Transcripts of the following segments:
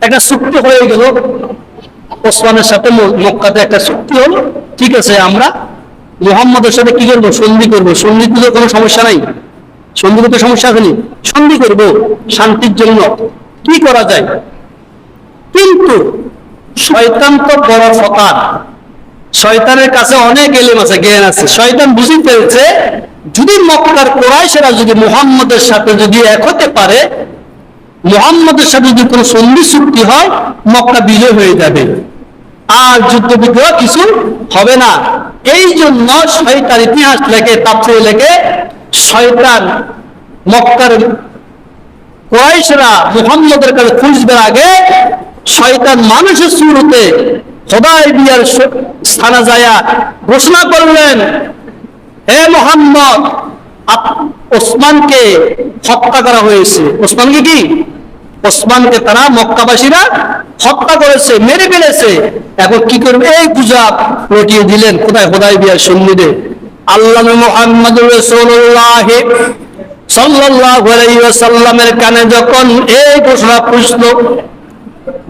একটা চুক্তি হয়ে গেল, ওসমানের সাথে মক্কাতে একটা চুক্তি হলো, ঠিক আছে আমরা মুহাম্মদের সাথে কি করবো, সন্ধি করবো। সন্ধিতে তো কোনো সমস্যা নাই, সন্ধি করতে সমস্যা হয়নি, সন্ধি করবো শান্তির জন্য, কি করা যায়। কিন্তু শয়তান তো বড় ফতার, শয়তানের কাছে অনেক এলেম আছে, জ্ঞান আছে। শয়তান বুঝে ফেলছে যদি মক্কার কুরাইশরা যদি মুহাম্মদের সাথে যদি এক হতে পারে, মুহাম্মদের সাথে যদি কোনো সন্ধি চুক্তি হয়, মক্কা বিজয় হয়ে যাবে, আর যুদ্ধ বিগ্রহ কিছু হবে না। এই জন্য শয়তান ইতিহাস লেখে, তাফসীর লেখে, শয়তান মক্কার কুরাইশরা মুহাম্মদের কাছে খুঁজবার আগে শয়তান মানুষের শুরুতে হুদায়বিয়ার স্থানে যায়া ঘোষণা করলেন, হে মুহাম্মদ, ওসমানকে হত্যা করা হয়েছে। ওসমানকে কি? ওসমানকে তারা মক্কাবাসীরা হত্যা করেছে, মেরে ফেলেছে। এখন কি করবে? এই গুজব রটিয়ে দিলেন কোথায়? হুদায়বিয়ার সন্নিধে। আল্লাহ মুহাম্মদুর রাসূলুল্লাহ সাল্লাল্লাহু আলাইহি ওয়াসাল্লামের কানে যখন এই ঘোষণা পৌঁছলো,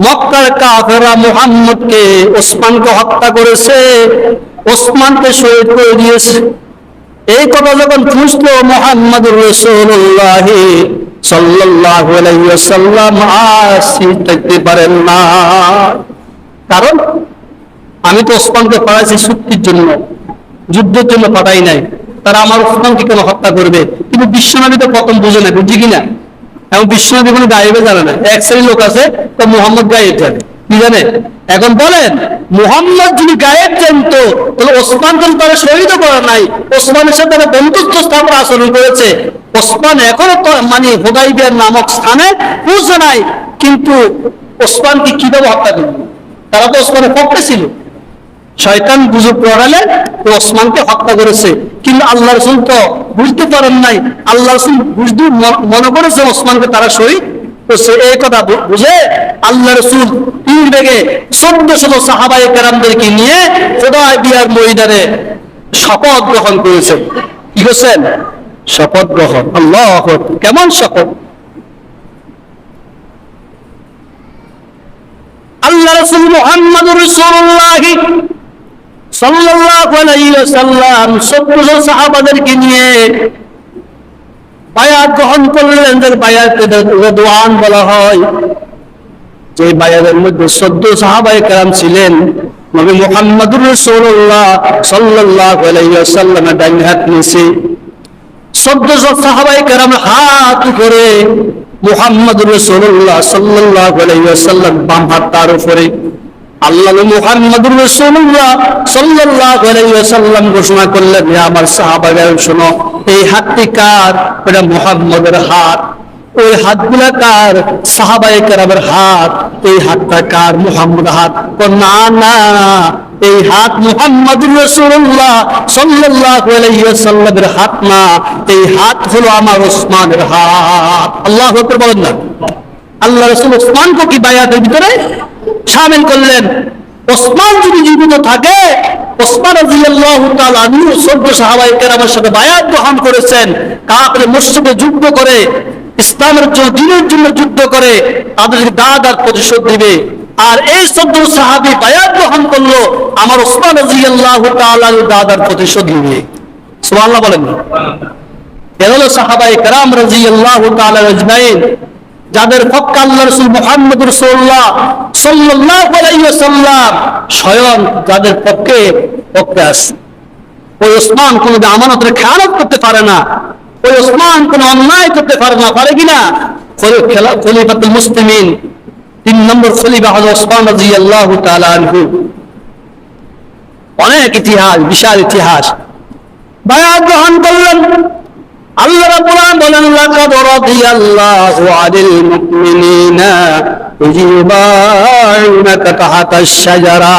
মক্কার কাফেররা মুহাম্মদকে, ওসমানকে হত্যা করেছে, ওসমানকে শহীদ করে দিয়েছে, এই কথা যখন পৌঁছলো, মুহাম্মদুর রাসূলুল্লাহ সাল্লাল্লাহু আলাইহি ওয়াসাল্লাম আর থাকতে পারেন না। কারণ আমি তো ওসমানকে পাঠাইছি চুক্তির জন্য, যুদ্ধের জন্য পাঠাই নাই। তারা আমার ওসমানকে কেন হত্যা করবে? কিন্তু বিশ্বনবী তো প্রথম বুঝে না, বুঝি কিনা? এবং বিশ্বনবী কোনো গায়েবে জানে না। এক শ্রেণীর লোক আছে তো মুহাম্মদ গায়েব জানে, কি জানে? এখন বলেন, মুহাম্মদ যদি গায়েব জানতো তাহলে ওসমান তো তারা শহীদও করা নাই, ওসমানের সাথে তারা বন্ধুত্ব স্থাপন আচরণ করেছে। ওসমান এখনো তো মানে হুদায়বিয়া নামক স্থানে পৌঁছে নাই, কিন্তু ওসমানকে কিভাবে হত্যা করবে? তারা তো ওসমানের পক্ষে ছিল। শয়তান গুজব পড়ালে ওসমানকে হত্যা করেছে, কিন্তু আল্লাহ রাসূল তো বুঝতে পারেন নাই। আল্লাহ রাসূল বুঝতে মনে করেছে ওসমানকে তারা শহীদ করছে। এই কথা বুঝে আল্লাহ রাসূল 3 বেগে 1400 সাহাবায়ে কেরামদেরকে নিয়ে হুদায়বিয়ার ময়দানে শপথ গ্রহণ করেছেন। কি করছেন? শপথ গ্রহণ। আল্লাহু আকবার! কেমন শপথ! আল্লাহ রাসূল মুহাম্মদুর রাসূলুল্লাহ সাল্লাল্লাহু আলাইহি ওয়াসাল্লাম 1400 সাহাবাদেরকে নিয়ে বায়াত গ্রহণ করলেন, যার বায়াতে রিদওয়ান বলা হয়। যে বায়াতের মধ্যে 14 সাহাবায়ে কেরাম ছিলেন। নবী মুহাম্মদুর রাসূলুল্লাহ সাল্লাল্লাহু আলাইহি ওয়াসাল্লামের ডান হাত নিচে 1400 সাহাবায়ে কেরাম হাত করে, মুহাম্মদুর রাসূলুল্লাহ সাল্লাল্লাহু আলাইহি ওয়াসাল্লাম বাম হাত তার উপরে। আল্লাহ মুহাম্মদুর রাসূলুল্লাহ সাল্লাল্লাহু আলাইহি ওয়াসাল্লাম ঘোষণা করলেন, হে আমার সাহাবারা শোনো, এই হাতটি কার? এটা মুহাম্মদের হাত। ওই হাতগুলা কার? সাহাবায়ে কেরামের হাত। এই হাতটা কার? মুহাম্মদের হাত। না না, এই হাত মুহাম্মদুর রাসূলুল্লাহ সাল্লাল্লাহু আলাইহি ওয়াসাল্লামের হাত না, এই হাত হলো আমার ওসমানের হাত। আল্লাহু আকবার বলেন না। আল্লাহ রাসূল ওসমানকে কি বায়াতের ভিতরে শামিল করলেন। ওসমান যদি জীবিত থাকে, ওসমান রাদিয়াল্লাহু তাআলা আনহু 14 সাহাবায়ে কেরামের সাথে বায়াত গ্রহণ করেছেন। কাফের মুশরিকদের যুদ্ধ করে, ইসলামের জন্য, দ্বীনের জন্য যুদ্ধ করে তাদেরকে দাদার প্রতিশোধ দিবে। আর এই 14 সাহাবী বায়াত গ্রহণ করলো, আমার ওসমান রাদিয়াল্লাহু তাআলা দাদার প্রতিশোধ দিবে। সুবহানাল্লাহ বলেন। এ হলো সাহাবায়ে কেরাম রাদিয়াল্লাহু তাআলা আজমাইন, যাদের পক্ষে আল্লাহ রাসূল মুহাম্মদুর রাসূলুল্লাহ সাল্লাল্লাহু আলাইহি ওয়াসাল্লাম স্বয়ং যাদের পক্ষে আছে। ওই ওসমান কোনো আমানতের খেয়ানত করতে পারে না, ওই ওসমান কোনো অন্যায় করতে পারে না, পারে কিনা? খলিফাতুল মুসলিমিন 3 নম্বর খলিফা হযরত ওসমান রাদিয়াল্লাহু তাআলা আনহু। অনেক ইতিহাস, বিশাল ইতিহাস। বায়াত গ্রহণ করলেন। আল্লাহ রাব্বুল আলামিন বলেন, লাকাদ রাদিয়াল্লাহু আনিল মুমিনিনা ইয ইউবাইউনাকা তাহতাশ শাজারা।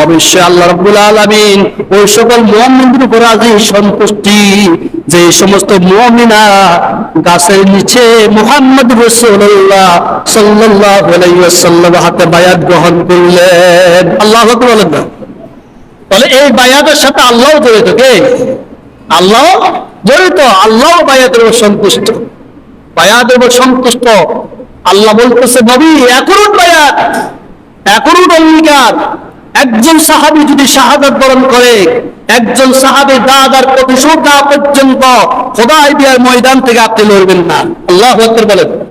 অবশ্যই আল্লাহ রাব্বুল আলামিন ওই সকল মুমিনদের উপর রাজি, সন্তুষ্টি, যে সমস্ত মুমিনা গাছের নিচে মুহাম্মদুর রাসূলুল্লাহ সাল্লাল্লাহু আলাইহি ওয়াসাল্লামের হাতে বায়াত গ্রহণ করলেন। আল্লাহু আকবার বলেন না। তাহলে এই বায়াতের সাথে আল্লাহ জড়িত। কে? আল্লাহ জড়িত। আল্লাহ বায়াতের উপর সন্তুষ্ট, বায়াতের উপর সন্তুষ্ট। আল্লাহ বলতেছে নবী এখনো বায়াত, এখনো অঙ্গীকার। একজন সাহাবী যদি শাহাদাত বরণ করে, একজন সাহাবীর দাদার প্রতিশোধ না পর্যন্ত হুদায়বিয়ার ময়দান থেকে আপনি লড়বেন না। আল্লাহু আকবার বলেন।